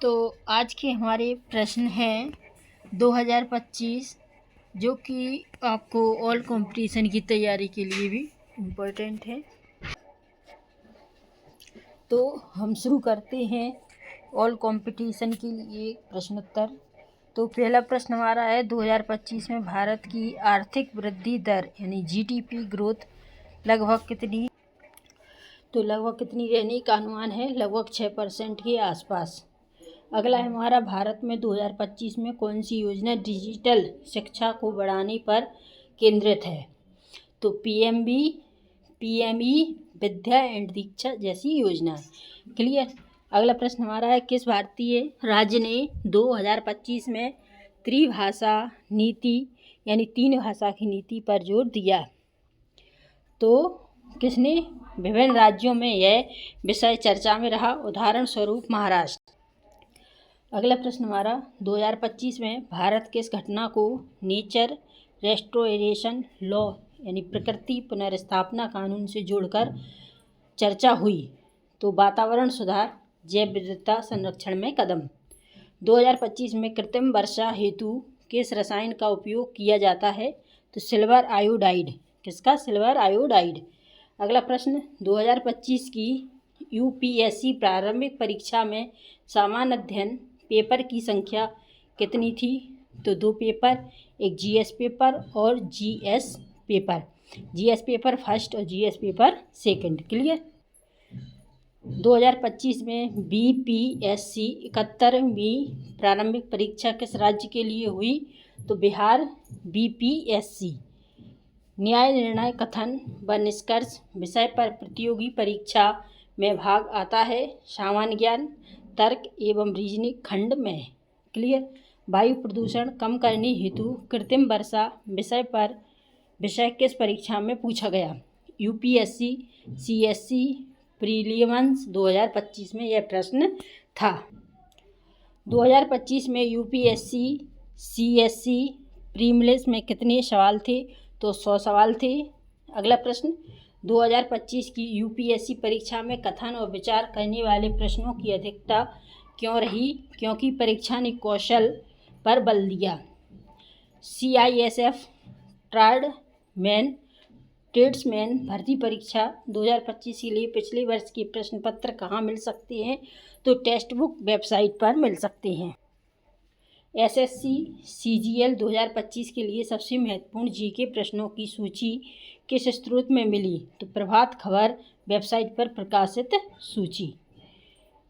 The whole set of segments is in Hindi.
तो आज के हमारे प्रश्न हैं 2025, जो कि आपको ऑल कंपटीशन की तैयारी के लिए भी इम्पोर्टेंट है। तो हम शुरू करते हैं ऑल कंपटीशन के लिए प्रश्नोत्तर। तो पहला प्रश्न हमारा है 2025 में भारत की आर्थिक वृद्धि दर यानी जीडीपी ग्रोथ लगभग कितनी? तो लगभग कितनी रहने का अनुमान है? लगभग 6% के आसपास। अगला है हमारा, भारत में 2025 में कौन सी योजना डिजिटल शिक्षा को बढ़ाने पर केंद्रित है? तो पीएमई विद्या एंड दीक्षा जैसी योजना। क्लियर। अगला प्रश्न हमारा है, किस भारतीय राज्य ने 2025 में त्रिभाषा नीति यानी 3 भाषा की नीति पर जोर दिया? तो किसने? विभिन्न राज्यों में यह विषय चर्चा में रहा, उदाहरण स्वरूप महाराष्ट्र। अगला प्रश्न हमारा, 2025 में भारत किस घटना को नेचर रेस्टोरेशन लॉ यानी प्रकृति पुनर्स्थापना कानून से जोड़कर चर्चा हुई? तो वातावरण सुधार, जैव विविधता संरक्षण में कदम। 2025 में कृत्रिम वर्षा हेतु किस रसायन का उपयोग किया जाता है? तो सिल्वर आयोडाइड। किसका? Silver iodide. अगला प्रश्न, 2025 की यूपीएससी प्रारंभिक परीक्षा में सामान्य अध्ययन पेपर की संख्या कितनी थी? तो 2 पेपर, एक जीएस पेपर और जीएस पेपर फर्स्ट और जीएस पेपर सेकंड। क्लियर। 2025 में बीपीएससी 71वीं प्रारंभिक परीक्षा किस राज्य के लिए हुई? तो बिहार। बीपीएससी न्याय निर्णय कथन व निष्कर्ष विषय पर प्रतियोगी परीक्षा में भाग आता है सामान्य ज्ञान, तर्क एवं रीजनिंग खंड में। क्लियर। वायु प्रदूषण कम करने हेतु कृत्रिम वर्षा विषय किस परीक्षा में पूछा गया? यूपीएससी सीएससी प्रीलिम्स 2025 में यह प्रश्न था। 2025 में यूपीएससी सीएससी प्रीलिम्स में कितने सवाल थे? तो 100 सवाल थे। अगला प्रश्न, 2025 की यूपीएससी परीक्षा में कथन और विचार करने वाले प्रश्नों की अधिकता क्यों रही? क्योंकि परीक्षा ने कौशल पर बल दिया। सीआईएसएफ ट्रेड्समैन भर्ती परीक्षा 2025 के लिए पिछले वर्ष के प्रश्न पत्र कहाँ मिल सकते हैं? तो टेक्स्ट बुक वेबसाइट पर मिल सकते हैं। एसएससी सीजीएल 2025 के लिए सबसे महत्वपूर्ण जीके प्रश्नों की सूची किस स्रोत में मिली? तो प्रभात खबर वेबसाइट पर प्रकाशित सूची।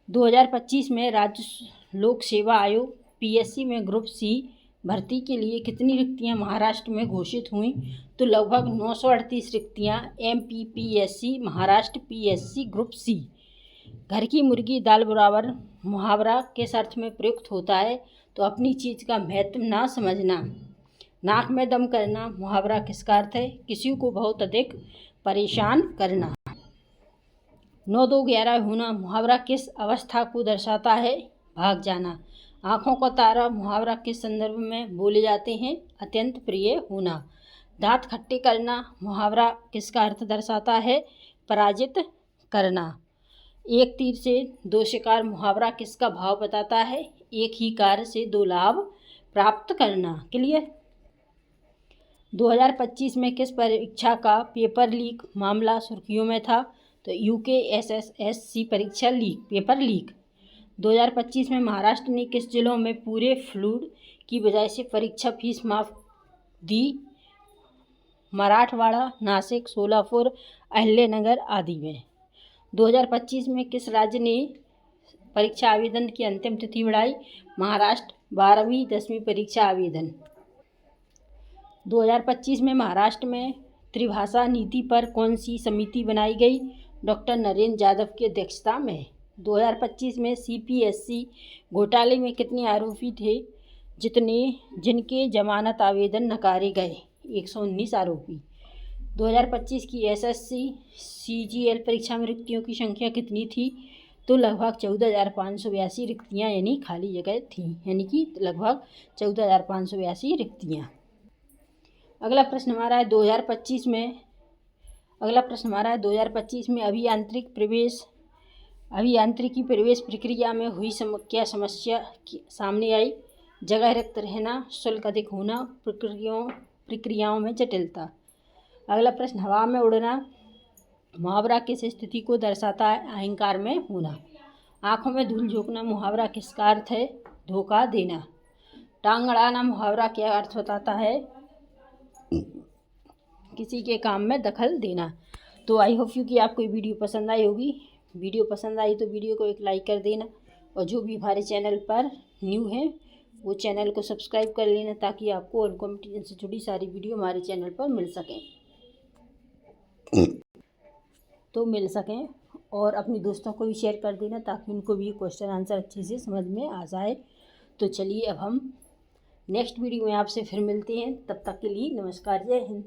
2025 में राज्य लोक सेवा आयोग पीएससी में ग्रुप सी भर्ती के लिए कितनी रिक्तियां महाराष्ट्र में घोषित हुई? तो लगभग 938 रिक्तियां MPPSC Maharashtra PSC group C. घर की मुर्गी दाल बराबर मुहावरा किस अर्थ में प्रयुक्त होता है? तो अपनी चीज का महत्व ना समझना। नाक में दम करना मुहावरा किसका अर्थ है? किसी को बहुत अधिक परेशान करना। 9-2-11 होना मुहावरा किस अवस्था को दर्शाता है? भाग जाना। आँखों का तारा मुहावरा किस संदर्भ में बोले जाते हैं? अत्यंत प्रिय होना। दांत खट्टे करना मुहावरा किसका अर्थ दर्शाता है? पराजित करना। एक तीर से 2 शिकार मुहावरा किसका भाव बताता है? एक ही कार्य से 2 लाभ प्राप्त करना। क्लियर। 2025 में किस परीक्षा का पेपर लीक मामला सुर्खियों में था? तो यूकेएसएससी परीक्षा पेपर लीक। 2025 में महाराष्ट्र ने किस जिलों में पूरे फ्लूड की वजह से परीक्षा फीस माफ दी? मराठवाड़ा, नासिक, सोलापुर, अहिल्यानगर आदि में। 2025 में किस राज्य ने परीक्षा आवेदन की अंतिम तिथि बढ़ाई? महाराष्ट्र। 12वीं 10वीं परीक्षा आवेदन। 2025 में महाराष्ट्र में त्रिभाषा नीति पर कौन सी समिति बनाई गई? डॉक्टर नरेंद्र यादव की अध्यक्षता में। 2025 में सीपीएससी घोटाले में कितने आरोपी थे जिनके जमानत आवेदन नकारे गए? 119 आरोपी। 2025 की एसएससी सीजीएल परीक्षा में रिक्तियों की संख्या कितनी थी? तो लगभग 14,582 रिक्तियाँ यानी खाली जगह थीं, यानी कि लगभग 14,582 रिक्तियाँ। अगला प्रश्न हमारा है 2025 में अभियांत्रिक प्रवेश अभियांत्रिकी प्रवेश प्रक्रिया में हुई क्या समस्या सामने आई? जगह रिक्त रहना, शुल्क अधिक होना, प्रक्रियाओं में जटिलता। अगला प्रश्न, हवा में उड़ना मुहावरा किस स्थिति को दर्शाता है? अहंकार में होना। आँखों में धूल झोंकना मुहावरा किसका अर्थ है? धोखा देना। टांग अड़ाना मुहावरा क्या अर्थ बताता है? किसी के काम में दखल देना। तो आई होप यू कि आपको ये वीडियो पसंद आई होगी। वीडियो पसंद आई तो वीडियो को एक लाइक कर देना, और जो भी हमारे चैनल पर न्यू है वो चैनल को सब्सक्राइब कर लेना, ताकि आपको और कॉम्पिटिशन से जुड़ी सारी वीडियो हमारे चैनल पर मिल सकें और अपने दोस्तों को भी शेयर कर देना, ताकि उनको भी क्वेश्चन आंसर अच्छे से समझ में आ जाए। तो चलिए अब हम नेक्स्ट वीडियो में आपसे फिर मिलते हैं। तब तक के लिए नमस्कार, जय हिंद।